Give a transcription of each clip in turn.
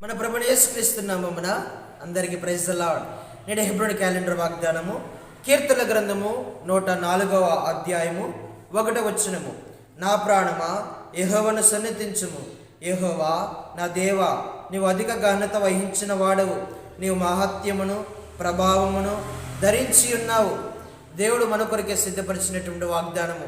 మన ప్రభువైన యేసుక్రీస్తు నామమున అందరికీ ప్రైజ్ ది లార్డ్. నేడు హెబ్రోను క్యాలెండర్ వాగ్దానము కీర్తనల గ్రంథము 104వ అధ్యాయము 1వ వచనము. నా ప్రాణమా యెహోవాను సన్నిధించుము. యెహోవా నా దేవా, నీవు అధిక ఘనత వహించిన వాడవు. నీవు మహత్యమును ప్రభావమును ధరించి ఉన్నావు. దేవుడు మన కొరకే సిద్ధపరిచినటువంటి వాగ్దానము.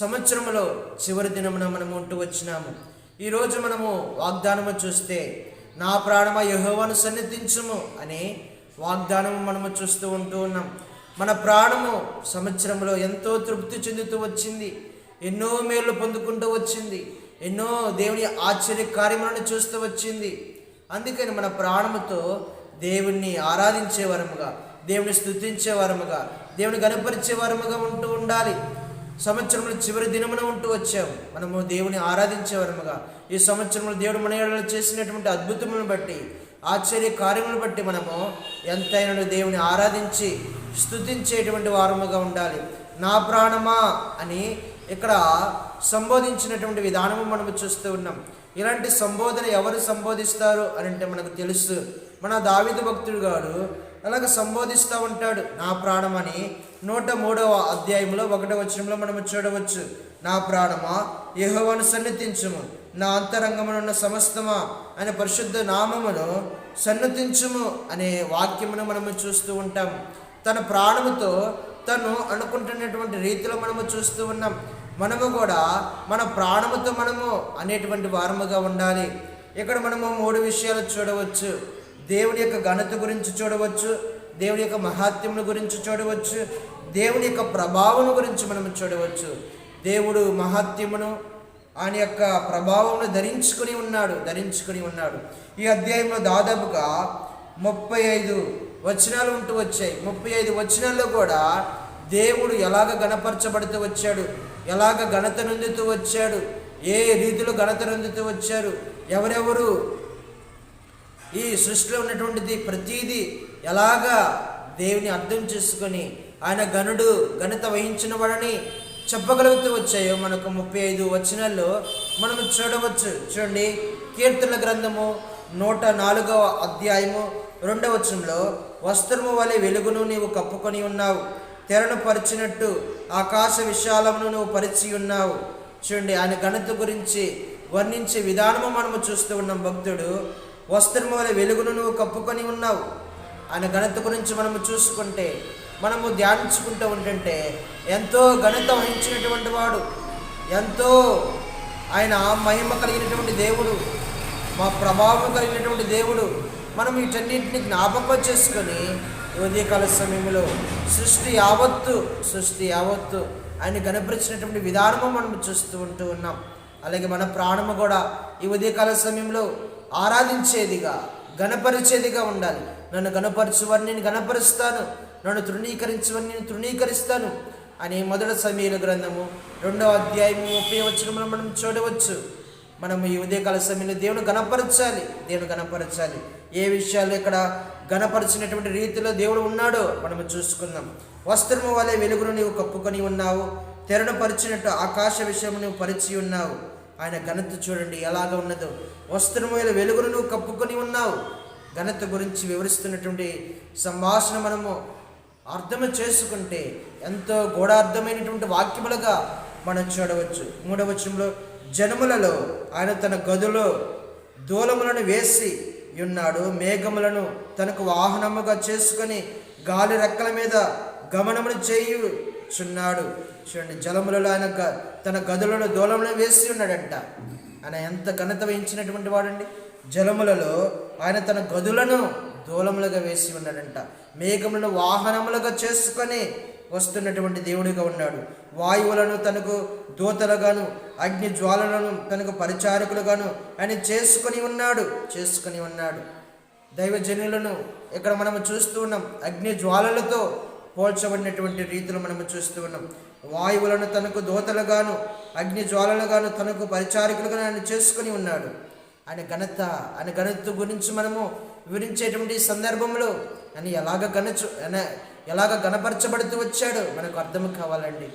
సంవత్సరంలో చివరి దినమున మనము ఉంటూ వచ్చినాము. ఈరోజు మనము వాగ్దానము చూస్తే నా ప్రాణమా యెహోవాను సన్నిధించుము అనే వాగ్దానము మనము చూస్తూ ఉంటూ ఉన్నాం. మన ప్రాణము సంవత్సరంలో ఎంతో తృప్తి చెందుతూ వచ్చింది, ఎన్నో మేలు పొందుకుంటూ వచ్చింది, ఎన్నో దేవుని ఆశ్చర్య కార్యములను చూస్తూ వచ్చింది. అందుకని మన ప్రాణముతో దేవుణ్ణి ఆరాధించే వరముగా, దేవుని స్తుతించే వరముగా, దేవుని గణపరిచే వరముగా ఉంటూ ఉండాలి. సంవత్సరంలో చివరి దినమున ఉంటూ వచ్చాము. మనము దేవుని ఆరాధించే వరముగా ఈ సంవత్సరంలో దేవుడు మన ఏళ్ళలో చేసినటువంటి అద్భుతములను బట్టి, ఆశ్చర్య కార్యములను బట్టి మనము ఎంతైనా దేవుని ఆరాధించి స్తుతించేటువంటి వారముగా ఉండాలి. నా ప్రాణమా అని ఇక్కడ సంబోధించినటువంటి విధానము మనము చూస్తూ ఉన్నాం. ఇలాంటి సంబోధన ఎవరు సంబోధిస్తారు అని అంటే మనకు తెలుసు. మన దావీదు భక్తుడు గారు అలాగ సంబోధిస్తూ ఉంటాడు. నా ప్రాణం అని 103వ అధ్యాయంలో 1వ వచనంలో మనము చూడవచ్చు. నా ప్రాణమా యెహోవాను సన్నిధించుము, నా అంతరంగమునున్న సమస్తమా అనే పరిశుద్ధ నామమును సన్నిధించుము అనే వాక్యమును మనము చూస్తూ ఉంటాం. తన ప్రాణముతో తను అనుకుంటున్నటువంటి రీతిలో మనము చూస్తూ ఉన్నాం. మనము కూడా మన ప్రాణముతో మనము అనేటువంటి వారముగా ఉండాలి. ఇక్కడ మనము 3 విషయాలు చూడవచ్చు. దేవుని యొక్క ఘనత గురించి చూడవచ్చు, దేవుని యొక్క మహాత్మ్యమును గురించి చూడవచ్చు, దేవుని యొక్క ప్రభావం గురించి మనం చూడవచ్చు. దేవుడు మహాత్మ్యమును ఆయన యొక్క ప్రభావమును ధరించుకుని ఉన్నాడు. ఈ అధ్యాయంలో దాదాపుగా 35 వచనాలు ఉంటూ వచ్చాయి. 35 వచనాల్లో కూడా దేవుడు ఎలాగ గణపరచబడుతూ వచ్చాడు, ఎలాగ ఘనత నొందుతూ వచ్చాడు, ఏ రీతిలో ఘనత నొందుతూ వచ్చారు, ఎవరెవరు ఈ సృష్టిలో ఉన్నటువంటిది ప్రతీది ఎలాగా దేవుని అర్థం చేసుకొని ఆయన ఘనత వహించిన వాడని చెప్పగలుగుతూ వచ్చాయో మనకు 35 వచనాల్లో మనం చూడవచ్చు. చూడండి, కీర్తనల గ్రంథము 104వ అధ్యాయము 2వ వచనంలో, వస్త్రము వలె వెలుగును నీవు కప్పుకొని ఉన్నావు, తెరను పరిచినట్టు ఆకాశ విశాలమును నువ్వు పరిచి ఉన్నావు. చూడండి, ఆయన ఘనత గురించి వర్ణించే విధానము మనము చూస్తూ ఉన్నాం. భక్తుడు వస్త్రము వలె వెలుగును నువ్వు కప్పుకొని ఉన్నావు. ఆయన ఘనత గురించి మనము చూసుకుంటే, మనము ధ్యానించుకుంటూ ఉంటుంటే ఎంతో ఘనత వహించినటువంటి వాడు, ఎంతో ఆయన మహిమ కలిగినటువంటి దేవుడు, మా ప్రభావం కలిగినటువంటి దేవుడు. మనం వీటన్నింటినీ జ్ఞాపకం చేసుకొని ఉదయకాల సమయంలో సృష్టి యావత్తు ఆయన గణపరిచినటువంటి విధానము మనం చూస్తూ ఉంటూ ఉన్నాం. అలాగే మన ప్రాణము కూడా ఈ ఉదయకాల సమయంలో ఆరాధించేదిగా, గణపరిచేదిగా ఉండాలి. నన్ను గణపరచువారిని నేను గణపరుస్తాను, నన్ను తృణీకరించువారిని నేను తృణీకరిస్తాను అని 1 సమూయేలు గ్రంథము 2వ అధ్యాయము 30వ వచనంలో మనం చూడవచ్చు. మనము ఈ ఉదయకాల సమయంలో దేవుని గణపరచాలి. ఏ విషయాలు ఇక్కడ గణపరిచినటువంటి రీతిలో దేవుడు ఉన్నాడో మనము చూసుకుందాం. వస్త్రము వలె వెలుగును నీవు కప్పుకొని ఉన్నావు, తెరను పరిచినట్టు ఆకాశ విషయము నువ్వు పరిచి ఉన్నావు. ఆయన ఘనత చూడండి ఎలాగ ఉన్నదో. వస్త్రము వలె వెలుగును నువ్వు కప్పుకొని ఉన్నావు. ఘనత గురించి వివరిస్తున్నటువంటి సంభాషణ మనము అర్థము చేసుకుంటే ఎంతో గూఢార్థమైనటువంటి వాక్యములుగా మనం చూడవచ్చు. 3వ వచనంలో, జనములలో ఆయన తన గదులో దూలములను వేసి ఉన్నాడు, మేఘములను తనకు వాహనముగా చేసుకొని గాలి రెక్కల మీద గమనమును చేయుచున్నాడు. చూడండి, జలములలో ఆయన తన గదులను దూలములను వేసి ఉన్నాడంట. ఆయన ఎంత ఘనత వహించినటువంటి వాడండి. జలములలో ఆయన తన గదులను దూలములుగా వేసి ఉన్నాడంట. మేఘములను వాహనములుగా చేసుకొని వస్తున్నటువంటి దేవుడిగా ఉన్నాడు. వాయువులను తనకు దూతలుగాను, అగ్ని జ్వాలలను తనకు పరిచారకులుగాను ఆయన చేసుకొని ఉన్నాడు. దైవజనులను ఇక్కడ మనము చూస్తూ ఉన్నాం. అగ్ని జ్వాలలతో పోల్చబడినటువంటి రీతిలో మనము చూస్తూ ఉన్నాం. వాయువులను తనకు దూతలుగాను, అగ్ని జ్వాలలుగాను తనకు పరిచారకులుగాను ఆయన చేసుకొని ఉన్నాడు. ఆయన ఘనత గురించి మనము వివరించేటువంటి సందర్భంలో ఆయన ఎలాగ గణపరచబడుతూ వచ్చాడో మనకు అర్థం కావాలండి.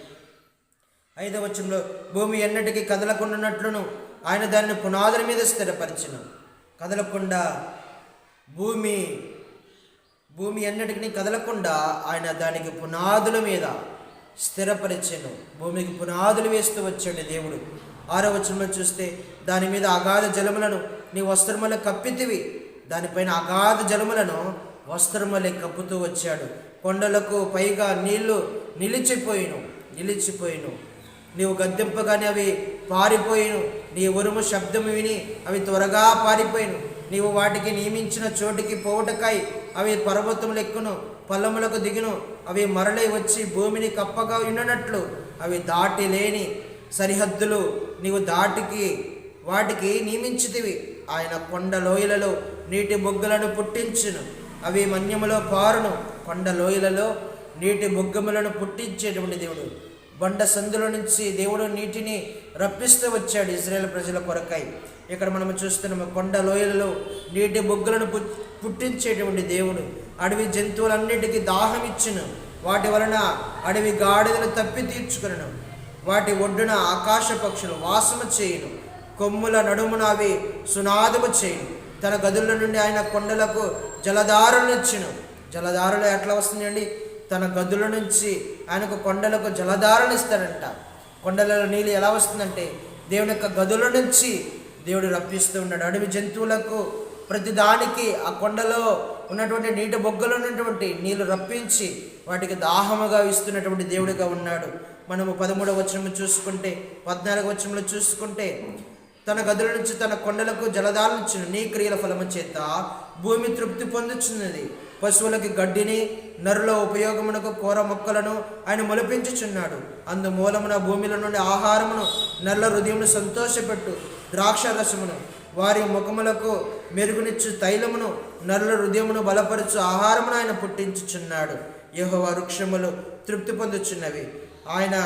5వ వచనంలో, భూమి ఎన్నటికీ కదలకుండానట్లును ఆయన దాన్ని పునాదుల మీద స్థిరపరిచెను. కదలకుండా భూమి అన్నిటికీ కదలకుండా ఆయన దానికి పునాదుల మీద స్థిరపరిచెను. భూమికి పునాదులు వేస్తూ వచ్చాడు దేవుడు. 6వ వచనంలో చూస్తే దాని మీద అగాధ జలములను నీ వస్త్రములు కప్పితివి. దానిపైన అగాధ జలములను వస్త్రములే కప్పుతూ వచ్చాడు. కొండలకు పైగా నీళ్లు నిలిచిపోయిను. నీవు గద్దెంపగానే అవి పారిపోయిను. నీ ఉరుము శబ్దము విని అవి త్వరగా పారిపోయిను. నీవు వాటికి నియమించిన చోటికి పోవుటకై అవి పర్వతములు ఎక్కును, పల్లములకు దిగును. అవి మరలై వచ్చి భూమిని కప్పగా ఉండనట్లు అవి దాటి లేని సరిహద్దులు నీవు వాటికి నియమించితివి. ఆయన కొండ లోయలలో నీటి బొగ్గలను పుట్టించును, అవి మన్యములో పారును. కొండ లోయలలో నీటి బొగ్గములను పుట్టించేటువంటి దేవుడు. బండ సందుల నుంచి దేవుడు నీటిని రప్పిస్తూ వచ్చాడు ఇశ్రాయేలు ప్రజల కొరకై. ఇక్కడ మనం చూస్తున్నాము, కొండ లోయలలో నీటి బొగ్గులను పుట్టించేటువంటి దేవుడు. అడవి జంతువులన్నిటికీ దాహం ఇచ్చును, వాటి వలన అడవి గాడిదలు తప్పి తీర్చుకును. వాటి ఒడ్డున ఆకాశ పక్షులు వాసము చేయును, కొమ్ముల నడుమున అవి సునాదము చేయును. తన గదుల నుండి ఆయన కొండలకు జలధారలు ఇచ్చును. జలధారలు ఎట్లా వస్తుందండి? తన గదుల నుంచి ఆయనకు కొండలకు జలధారలు ఇస్తాడంట. కొండలలో నీళ్ళు ఎలా వస్తుందంటే దేవుని యొక్క గదుల నుంచి దేవుడు రప్పిస్తూ ఉన్నాడు. అడవి జంతువులకు ప్రతిదానికి ఆ కొండలో ఉన్నటువంటి నీటి బొగ్గలు ఉన్నటువంటి నీళ్లు రప్పించి వాటికి దాహముగా ఇస్తున్నటువంటి దేవుడిగా ఉన్నాడు. మనము 13వ వచనం చూసుకుంటే, 14వ వచనంలో చూసుకుంటే, తన గదుల నుంచి తన కొండలకు జలధారనిచ్చును. నీ క్రియల ఫలము చేత భూమి తృప్తి పొందుచున్నది. పశువులకి గడ్డిని, నరుల ఉపయోగమునకు కూర మొక్కలను ఆయన మొలిపించుచున్నాడు. అందు మూలమున భూమిలో నుండి ఆహారమును, నరుల హృదయమును సంతోషపెట్టు ద్రాక్ష రసమును, వారి ముఖములకు మెరుగునిచ్చు తైలమును, నరుల హృదయమును బలపరచు ఆహారమును ఆయన పుట్టించుచున్నాడు. యెహోవా వృక్షములు తృప్తి పొందుచున్నవి. ఆయన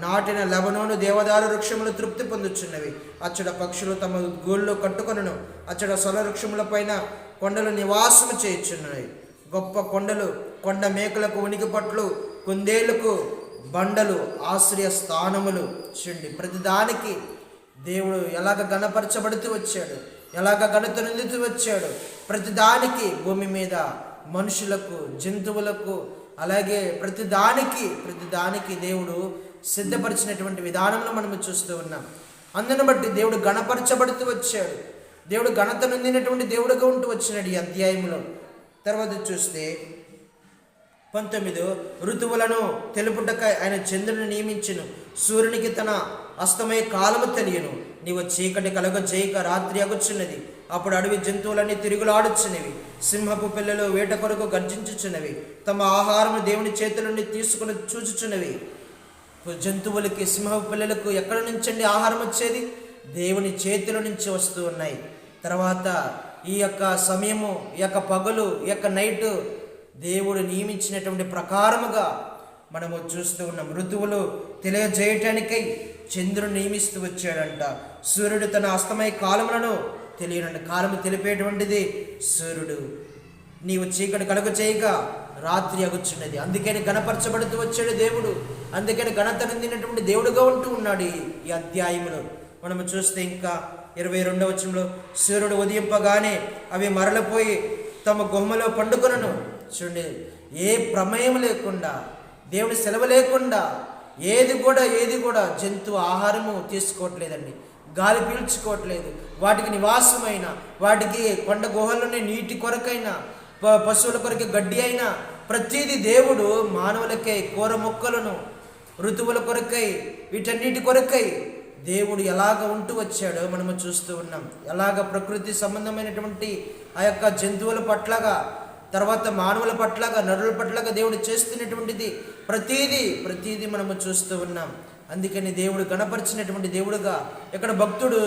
నాటిన లెబనోను దేవదారు వృక్షములు తృప్తి పొందుచున్నవి. అచ్చట పక్షులు తమ గూళ్ళు కట్టుకొనును. అచ్చట సొల వృక్షముల పైన కొండలు నివాసము చేయుచున్నవి. గొప్ప కొండలు కొండ మేకలకు ఉనికి పట్లు, కుందేళ్లకు బండలు ఆశ్రయ స్థానములు. చూడండి, ప్రతిదానికి దేవుడు ఎలాగ గణపరచబడుతూ వచ్చాడు, ఎలాగ ఘనత నిందుతూ వచ్చాడు. ప్రతిదానికి భూమి మీద మనుషులకు, జంతువులకు, అలాగే ప్రతిదానికి దేవుడు సిద్ధపరిచినటువంటి విధానంలో మనము చూస్తూ ఉన్నాం. అందును బట్టి దేవుడు గణపరచబడుతూ వచ్చాడు. దేవుడు ఘనత నొందినటువంటి దేవుడుగా ఉంటూ వచ్చినాడు ఈ అధ్యాయంలో. తర్వాత చూస్తే 19, ఋతువులను తెలుపుటకై ఆయన చంద్రుని నియమించును, సూర్యునికి తన అస్తమయ కాలము తెలియను. నీవు చీకటి కలగజేయక రాత్రి అగుచున్నది. అప్పుడు అడవి జంతువులన్నీ తిరుగులాడుచున్నవి. సింహపు పిల్లలు వేట కొరకు గర్జించుచున్నవి. తమ ఆహారము దేవుని చేతుల నుండి తీసుకుని చూచుచున్నవి. జంతువులకి, సింహపు పిల్లలకు ఎక్కడి నుంచండి ఆహారం వచ్చేది? దేవుని చేతుల నుంచి వస్తూ ఉన్నాయి. తర్వాత ఈ యొక్క సమయము, ఈ యొక్క పగలు, ఈ యొక్క నైటు దేవుడు నియమించినటువంటి ప్రకారముగా మనము చూస్తూ ఉన్నాం. ఋతువులు తెలియజేయటానికై చంద్రుడు నియమిస్తూ వచ్చాడంట. సూర్యుడు తన అస్తమయ కాలములను తెలియనండి. కాలము తెలిపేటువంటిది సూర్యుడు. నీవు చీకటి కలుగు చేయగా రాత్రి అగుచున్నది. అందుకని గణపరచబడుతూ వచ్చాడు దేవుడు. అందుకని ఘనత నిందినటువంటి దేవుడుగా ఉంటూ ఉన్నాడు ఈ అధ్యాయంలో. మనము చూస్తే ఇంకా 22వ వచనంలో, సూర్యుడు ఉదయింపగానే అవి మరలిపోయి తమ గుమ్మలో పండుకొనను. చూడండి, ఏ ప్రమేయం లేకుండా, దేవుడి సెలవు లేకుండా ఏది కూడా జంతువు ఆహారము తీసుకోవట్లేదండి, గాలి పీల్చుకోవట్లేదు. వాటికి నివాసమైన, వాటికి కొండ గుహల్లోనే నీటి కొరకైనా, పశువుల కొరకే గడ్డి అయినా, ప్రతిదీ దేవుడు మానవులకై కూర మొక్కలను, ఋతువుల కొరకై, వీటన్నిటి కొరకై దేవుడు ఎలాగ ఉంటూ వచ్చాడో మనము చూస్తూ ఉన్నాం. ఎలాగ ప్రకృతి సంబంధమైనటువంటి ఆ యొక్క జంతువుల పట్లగా, తర్వాత మానవుల పట్లగా, నరుల పట్లగా దేవుడు చేస్తున్నటువంటిది ప్రతీది మనము చూస్తూ ఉన్నాం. అందుకని దేవుడు గణపరిచినటువంటి దేవుడుగా ఇక్కడ భక్తుడు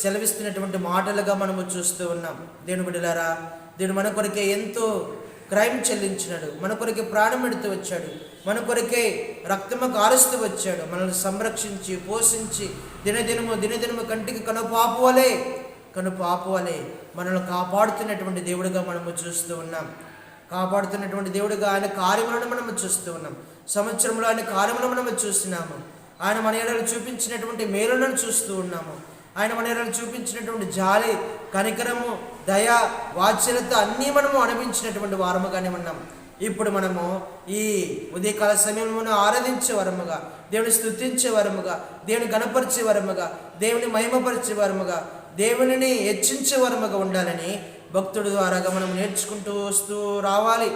సెలవిస్తున్నటువంటి మాటలుగా మనము చూస్తూ ఉన్నాం. దేవుని బిడ్డలారా, దేవుడు మన కొరకే ఎంతో క్రైమ్ చెల్లించినాడు, మన కొరకే ప్రాణం పెడుతూ వచ్చాడు, మన కొరకే రక్తము కారుస్తూ వచ్చాడు. మనల్ని సంరక్షించి, పోషించి, దినదినము కంటికి కనుపాపు వలె మనల్ని కాపాడుతున్నటువంటి దేవుడుగా మనము చూస్తూ ఉన్నాం. కాపాడుతున్నటువంటి దేవుడుగా ఆయన కార్యములను మనము చూస్తూ ఉన్నాం. సంవత్సరంలో ఆయన కార్యములను మనము చూస్తున్నాము. ఆయన మన ఎడలు చూపించినటువంటి మేలులను చూస్తూ ఉన్నాము. ఆయన మన ఎడలు చూపించినటువంటి జాలి, కనికరము, దయ, వాత్సల్యత అన్నీ మనము అనుభవించినటువంటి వారముగానే ఉన్నాం. ఇప్పుడు మనము ఈ ఉదయకాల సమయంలో ఆరాధించే వరముగా, దేవుని స్తుతించే వరముగా, దేవుని గణపరిచే వరముగా, దేవుని మహిమపరిచే వరముగా, దేవునిని హెచ్చించే వరముగా ఉండాలని భక్తుడి ద్వారాగా మనం నేర్చుకుంటూ వస్తూ రావాలి.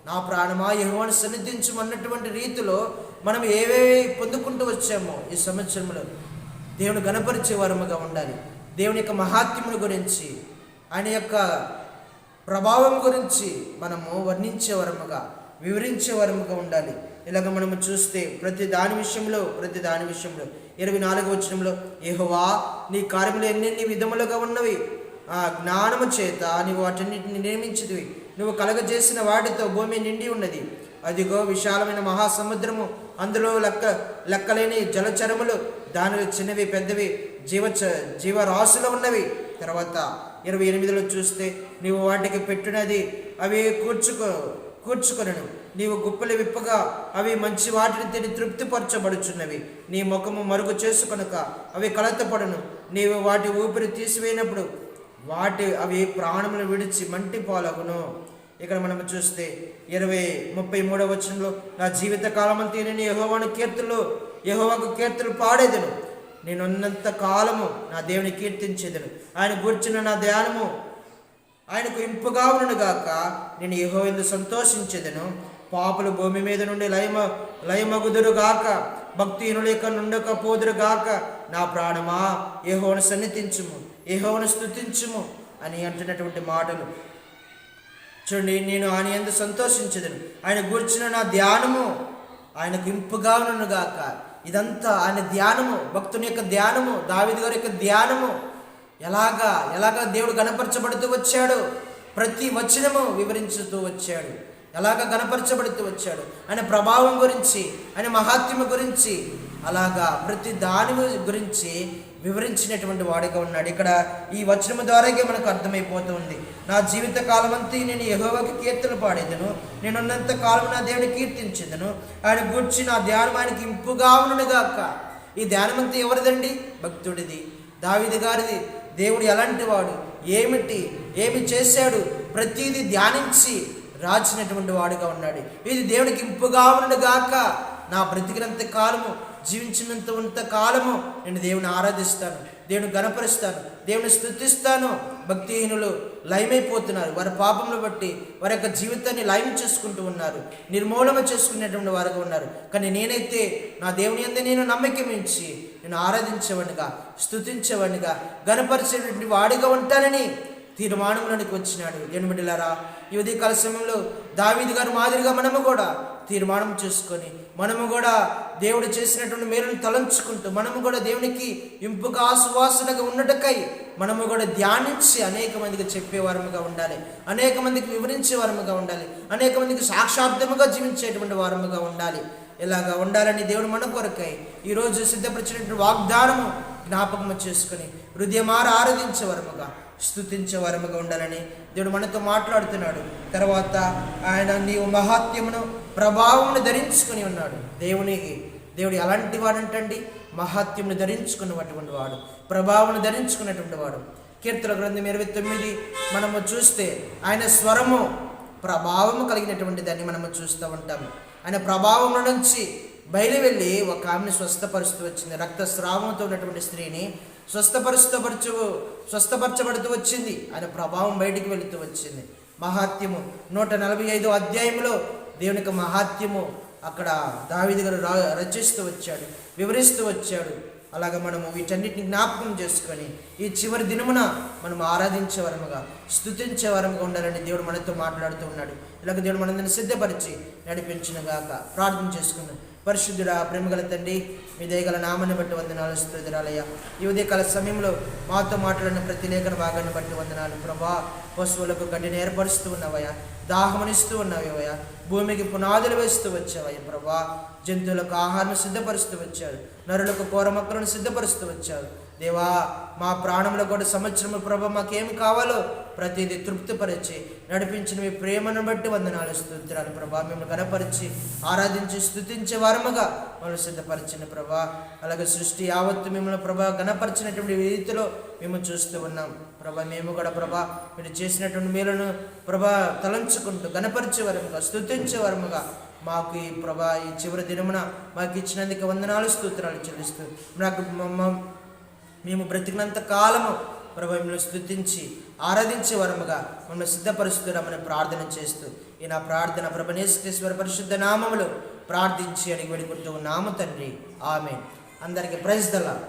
నా ప్రాణమా యెహోవాను సన్నిధించమన్నటువంటి రీతిలో మనం ఏవేవి పొందుకుంటూ వచ్చామో ఈ సంవత్సరంలో దేవుని గణపరిచే వరముగా ఉండాలి. దేవుని యొక్క మహాత్మ్యముల గురించి, ఆయన యొక్క ప్రభావం గురించి మనము వర్ణించే వరముగా, వివరించే వరముగా ఉండాలి. ఇలాగ మనము చూస్తే ప్రతి దాని విషయంలో 24వ వచనంలో యెహోవా నీ కార్యములు ఎన్నెన్ని విధములుగా ఉన్నవి, ఆ జ్ఞానము చేత నీవు వాటన్నిటిని నిర్మించితివి. నువ్వు కలగజేసిన వాటితో భూమి నిండి ఉన్నది. అదిగో విశాలమైన మహాసముద్రము, అందులో లెక్కలేని జలచరములు, దానిలో చిన్నవి పెద్దవి జీవరాశులు ఉన్నవి. తర్వాత 28లో చూస్తే నీవు వాటికి పెట్టునది అవి కూర్చుకొనను. నీవు గుప్పలు విప్పగా అవి మంచి వాటిని తిని తృప్తిపరచబడుచున్నవి. నీ ముఖము మరుగు చేసుకొనక అవి కలతపడును. నీవు వాటి ఊపిరి తీసివేయినప్పుడు అవి ప్రాణములు విడిచి మంటి పాలగును. ఇక్కడ మనం చూస్తే 33వ వచనంలో నా జీవిత కాలమంతా నేను యెహోవాకు కీర్తనలు పాడేదను. నేనున్నంత కాలము నా దేవుని కీర్తించేదను. ఆయన గూర్చిన నా ధ్యానము ఆయనకు ఇంపుగా ఉన్నను గాక. నేను యెహోవాయందు సంతోషించేదను. పాపులు భూమి మీద నుండి లయమగుదురు గాక, భక్తిహీనుల యొక్క నుండకపోదురు గాక. నా ప్రాణమా యెహోవాను సన్నిధించుము, యెహోవాను స్తుతించుము అని అంటున్నటువంటి మాటలు చూడండి. నేను ఆయన యందు సంతోషించేదను. ఆయన గూర్చిన నా ధ్యానము ఆయనకు ఇంపుగా ఉన్నను గాక. ఇదంతా ఆయన ధ్యానము, భక్తుని యొక్క ధ్యానము, దావీదు గారి యొక్క ధ్యానము. ఎలాగా దేవుడు గణపరచబడుతూ వచ్చాడు, ప్రతి వచనము వివరించుతూ వచ్చాడు. ఎలాగ గణపరచబడుతూ వచ్చాడు, ఆయన ప్రభావం గురించి, ఆయన మహాత్మ్యము గురించి, అలాగా ప్రతి దాని గురించి వివరించినటువంటి వాడిగా ఉన్నాడు. ఇక్కడ ఈ వచనము ద్వారాగే మనకు అర్థమైపోతుంది. నా జీవిత కాలమంతా నేను యెహోవాకి కీర్తనలు పాడేదను. నేనున్నంత కాలం నా దేవుని కీర్తించేదను. ఆయన గూర్చి నా ధ్యానం ఆయనకి ఇంపుగా ఉన్నగాక. ఈ ధ్యానమంతా ఎవరిదండి? భక్తుడిది, దావీదు గారిది. దేవుడు ఎలాంటి వాడు, ఏమి చేశాడు, ప్రతిదీ ధ్యానించి రాచినటువంటి వాడుగా ఉన్నాడు. ఇది దేవునికి ఇంపుగా ఉన్నగాక. నా బ్రతికినంత కాలము, జీవించినంత కాలము నేను దేవుని ఆరాధిస్తాను, దేవుని గణపరుస్తాను, దేవుని స్తుతిస్తాను. భక్తిహీనులు లయమైపోతున్నారు. వారి పాపములు బట్టి వారి యొక్క జీవితాన్ని లయం చేసుకుంటూ ఉన్నారు, నిర్మూలన చేసుకునేటువంటి వారుగా ఉన్నారు. కానీ నేనైతే నా దేవుని యందు నేను నమ్మకమించి నేను ఆరాధించేవాడిగా, స్తుతించేవాడిగా, గణపరిచేటువంటి వాడిగా ఉంటానని తీర్మానంలోనికి వచ్చినాడు. దేవుని బిడ్డలారా, ఈ ఉదయకాల సమయంలో దావీదు గారి మాదిరిగా మనము కూడా తీర్మానం చేసుకొని, మనము కూడా దేవుడు చేసినటువంటి మేలును తలంచుకుంటూ, మనము కూడా దేవునికి ఇంపుగా సువాసనగా ఉన్నటకై మనము కూడా ధ్యానించి అనేక మందికి చెప్పేవారముగా ఉండాలి, అనేక మందికి వివరించే వారముగా ఉండాలి, అనేక మందికి సాక్షార్థముగా జీవించేటువంటి వారముగా ఉండాలి. ఇలాగా ఉండాలని దేవుడు మన కొరకై ఈరోజు సిద్ధపరిచినటువంటి వాగ్దానము జ్ఞాపకము చేసుకుని హృదయమార ఆరాధించే వరముగా, స్తుతించే వరముగా ఉండాలని దేవుడు మనతో మాట్లాడుతున్నాడు. తర్వాత ఆయన నీవు మహాత్మ్యమును ప్రభావమును ధరించుకుని ఉన్నాడు. దేవుడు ఎలాంటి వాడంటండి? మహాత్మ్యమును ధరించుకున్నటువంటి వాడు, ప్రభావమును ధరించుకున్నటువంటి వాడు. కీర్తన గ్రంథం 29 మనము చూస్తే ఆయన స్వరము ప్రభావము కలిగినటువంటి దాన్ని మనము చూస్తూ ఉంటాము. ఆయన ప్రభావం నుంచి బయలు వెళ్ళి ఒక ఆమెను స్వస్థపరుస్తూ వచ్చింది. రక్తస్రావంతో ఉన్నటువంటి స్త్రీని స్వస్థపరచబడుతూ వచ్చింది. ఆయన ప్రభావం బయటికి వెళుతూ వచ్చింది. మహాత్యము 145వ అధ్యాయంలో దేవుని యొక్క మహాత్యము అక్కడ దావీదు గారు రచిస్తూ వచ్చాడు, వివరిస్తూ వచ్చాడు. అలాగ మనము వీటన్నిటిని జ్ఞాపకం చేసుకొని ఈ చివరి దినమున మనం ఆరాధించే వరముగా, స్తుతించే వరముగా ఉండాలని దేవుడు మనతో మాట్లాడుతూ ఉన్నాడు. ఇలాగ దేవుడు మనందరిని సిద్ధపరిచి నడిపించునుగాక. ప్రార్థన చేసుకున్నాం. పరిశుద్ధుడా, ప్రేమగల తండ్రి, మీ దయగల నామాన్ని బట్టి వందనాలు, స్తుతురాలయ్యా. ఈ ఉదయకాల సమయంలో మాతో మాట్లాడిన ప్రతి లేఖన భాగాన్ని బట్టి వందనాలు ప్రభా. పశువులకు గడ్డిని ఏర్పరుస్తూ ఉన్నావయ్యా, దాహమనిస్తూ ఉన్నావయ్యా, భూమికి పునాదులు వేస్తూ వచ్చావయ్యా ప్రభా. జంతువులకు ఆహారం సిద్ధపరుస్తూ వచ్చారు, నరులకు కూర మొక్కలను సిద్ధపరుస్తూ వచ్చారు దేవా. మా ప్రాణంలో కూడా సంవత్సరము ప్రభా మాకేమి కావాలో ప్రతిదీ తృప్తిపరిచి నడిపించిన మీ ప్రేమను బట్టి వందనాలు, స్తుతురాలు ప్రభా. మిమ్మల్ని గణపరిచి ఆరాధించి స్తుతించే వారముగా మమ్మల్ని సిద్ధపరిచిన ప్రభా. అలాగే సృష్టి యావత్తు మిమ్మల్ని ప్రభా గణపరిచినటువంటి రీతిలో మేము చూస్తూ ఉన్నాం ప్రభా. మేము కూడా ప్రభా మీరు చేసినటువంటి మేలును ప్రభా తలంచుకుంటూ గణపరిచే వరముగా స్తుతించే వరముగా మాకు ఈ ప్రభా ఈ చివరి దినమున మాకు ఇచ్చినందుకు వందనాలు స్తోత్రాలు చెల్లిస్తూ నాకు మేము బ్రతికినంత కాలము ప్రభా మిమ్మల్ని స్తుతించి ఆరాధించే వరముగా మమ్మల్ని సిద్ధపరుస్తున్నామని ప్రార్థన చేస్తూ ఈ నా ప్రార్థన ప్రభు యేసుక్రీస్తు పరిశుద్ధ నామములో ప్రార్థించి అని వేడుకుంటూ ఉన్నాము తండ్రి. ఆమేన్. అందరికీ ప్రైజ్ ద లార్డ్.